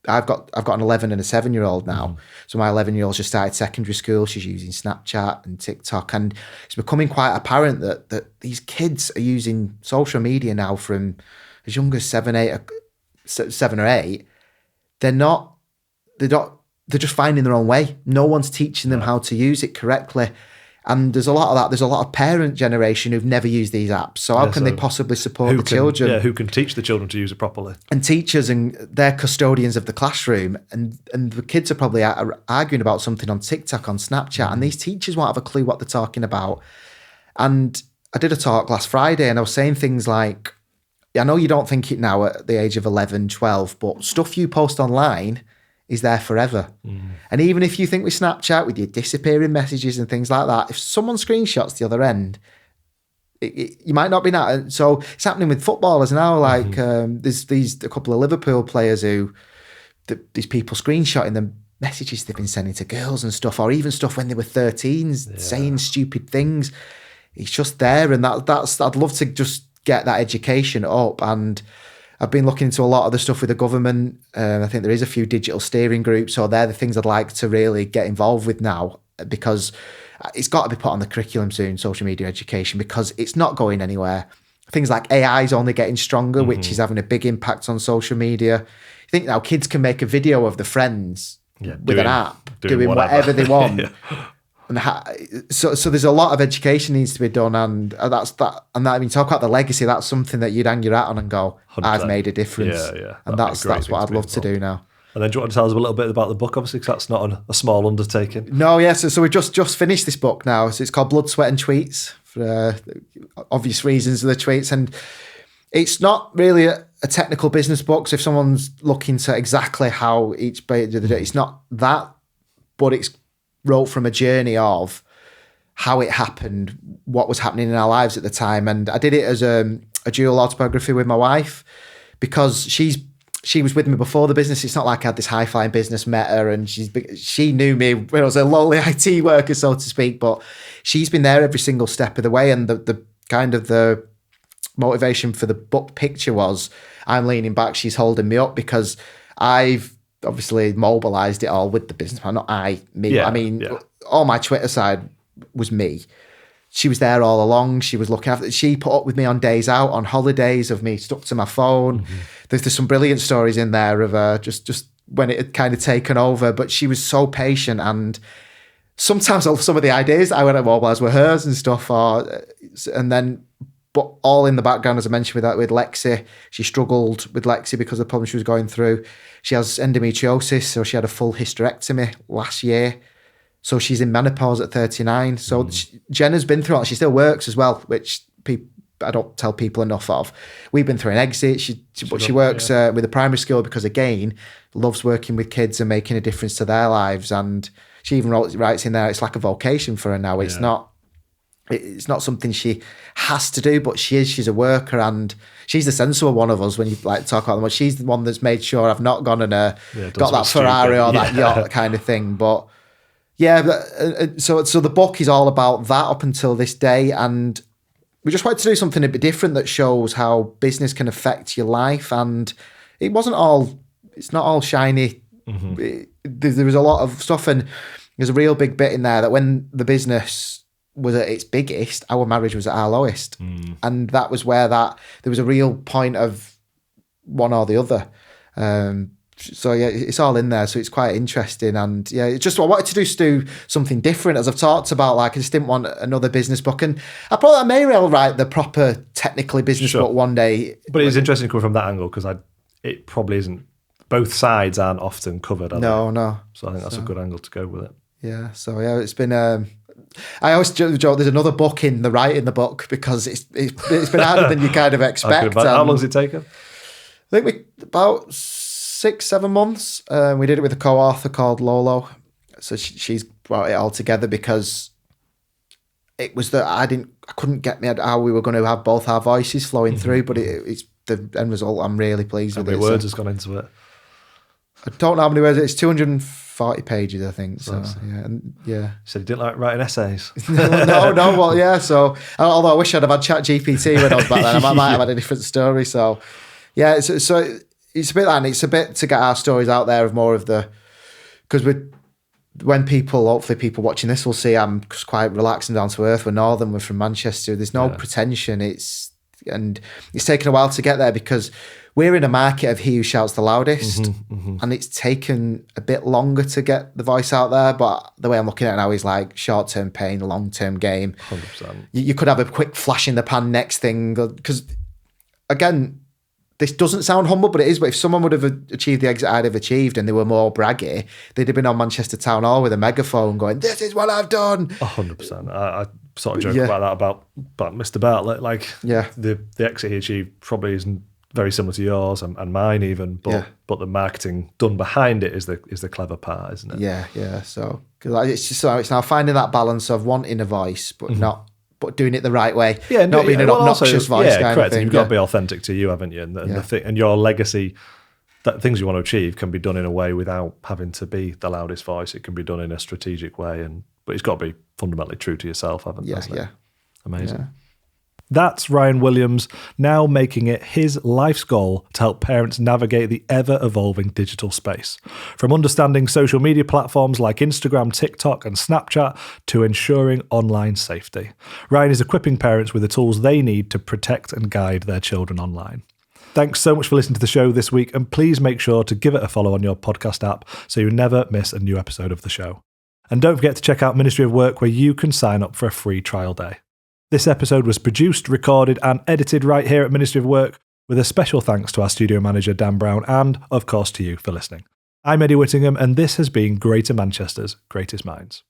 I've got an 11 and a 7-year-old now. So my 11-year-old just started secondary school. She's using Snapchat and TikTok, and it's becoming quite apparent that these kids are using social media now from as young as 7 or 8. They're just finding their own way. No one's teaching them how to use it correctly. And there's a lot of that. There's a lot of parent generation who've never used these apps. So how can they possibly support the children? Yeah, who can teach the children to use it properly? And teachers, and they're custodians of the classroom. And the kids are probably arguing about something on TikTok, on Snapchat. And these teachers won't have a clue what they're talking about. And I did a talk last Friday and I was saying things like, I know you don't think it now at the age of 11, 12, but stuff you post online is there forever. And even if you think with Snapchat, with your disappearing messages and things like that, if someone screenshots the other end, you might not be that. So it's happening with footballers now. Like there's a couple of Liverpool players who, these people screenshotting them messages they've been sending to girls and stuff, or even stuff when they were 13, saying stupid things. It's just there. And that's I'd love to just get that education up. And I've been looking into a lot of the stuff with the government. I think there is a few digital steering groups, so they're the things I'd like to really get involved with now, because it's got to be put on the curriculum soon, social media education, because it's not going anywhere. Things like AI is only getting stronger, which is having a big impact on social media. You think now kids can make a video of the friends with an app, doing whatever they want. And so there's a lot of education needs to be done, and that's that. And that, I mean, talk about the legacy. That's something that you'd hang your hat on and go, 100%. I've made a difference. Yeah. And that's what I'd love to do now. And then do you want to tell us a little bit about the book, obviously, because that's not a small undertaking? No, yes. So we've just finished this book now. So it's called Blood, Sweat and Tweets, for obvious reasons of the tweets. And it's not really a technical business book. So if someone's looking to exactly how each page of the day, it's not that, but it's wrote from a journey of how it happened, what was happening in our lives at the time. And I did it as a dual autobiography with my wife, because she was with me before the business. It's not like I had this high-flying business, met her, and she knew me when I was a lowly IT worker, so to speak, but she's been there every single step of the way. And the kind of the motivation for the book picture was, I'm leaning back, she's holding me up, because I've obviously mobilized it all with the business. Not me. All my Twitter side was me. She was there all along. She was looking after. She put up with me on days out, on holidays, of me stuck to my phone. There's some brilliant stories in there of just when it had kind of taken over. But she was so patient, and sometimes some of the ideas I went to mobilize were hers and stuff. But all in the background, as I mentioned, with Lexi, she struggled with Lexi because of the problem she was going through. She has endometriosis, so she had a full hysterectomy last year. So she's in menopause at 39. So Jenna's been through it. She still works as well, which I don't tell people enough of. We've been through an exit. She works with a primary school because, again, loves working with kids and making a difference to their lives. And she even writes in there, it's like a vocation for her now. It's not something she has to do, but she's a worker, and she's the sensible one of us when you like talk about them. She's the one that's made sure I've not gone and got that Ferrari or that yacht kind of thing. But so the book is all about that up until this day, and we just wanted to do something a bit different that shows how business can affect your life. And it's not all shiny. There was a lot of stuff, and there's a real big bit in there that when the business was at its biggest, our marriage was at our lowest. And that was where there was a real point of one or the other. So yeah, it's all in there. So it's quite interesting. And yeah, it's just, I wanted to do something different, as I've talked about. Like, I just didn't want another business book. And I may well write the proper technically business book one day. But it's interesting to come from that angle, because it probably isn't, both sides aren't often covered. No. So I think that's a good angle to go with it. Yeah. So yeah, it's been, I always joke there's another book in the writing the book, because it's been harder than you kind of expect. How long has it taken? I think about 6-7 months. We did it with a co-author called Lolo. So she's brought it all together, because it was that I couldn't get me how we were going to have both our voices flowing through, but it's the end result. I'm really pleased with it. How many words has gone into it? I don't know how many words. It's 240 pages, I think. So yeah. So you didn't like writing essays? no. Well, yeah. So although I wish I'd have had ChatGPT when I was back then, I might have had a different story. So yeah. So it's a bit that, and it's a bit to get our stories out there of more of because when hopefully people watching this will see, I'm just quite relaxed and down to earth. We're Northern, we're from Manchester. There's no pretension. It's taken a while to get there, because we're in a market of he who shouts the loudest, and it's taken a bit longer to get the voice out there. But the way I'm looking at it now is like short-term pain, long-term gain. 100%. You could have a quick flash in the pan next thing, because again, this doesn't sound humble, but it is. But if someone would have achieved the exit I'd have achieved and they were more braggy, they'd have been on Manchester Town Hall with a megaphone going, "This is what I've done." 100%. I sort of joke about that about Mr. Bartlett. Like, the exit he achieved probably isn't very similar to yours and mine even, but the marketing done behind it is the clever part, isn't it? Yeah. So because it's now finding that balance of wanting a voice, but doing it the right way. Yeah, not being an obnoxious voice. Yeah, correct. You've got to be authentic to you, haven't you? And your legacy, that things you want to achieve, can be done in a way without having to be the loudest voice. It can be done in a strategic way, but it's got to be fundamentally true to yourself, hasn't it? Yeah. Amazing. Yeah. That's Ryan Williams, now making it his life's goal to help parents navigate the ever-evolving digital space. From understanding social media platforms like Instagram, TikTok and Snapchat to ensuring online safety. Ryan is equipping parents with the tools they need to protect and guide their children online. Thanks so much for listening to the show this week, and please make sure to give it a follow on your podcast app so you never miss a new episode of the show. And don't forget to check out Ministry of Work, where you can sign up for a free trial day. This episode was produced, recorded and edited right here at Ministry of Work, with a special thanks to our studio manager Dan Brown and, of course, to you for listening. I'm Eddie Whittingham, and this has been Greater Manchester's Greatest Minds.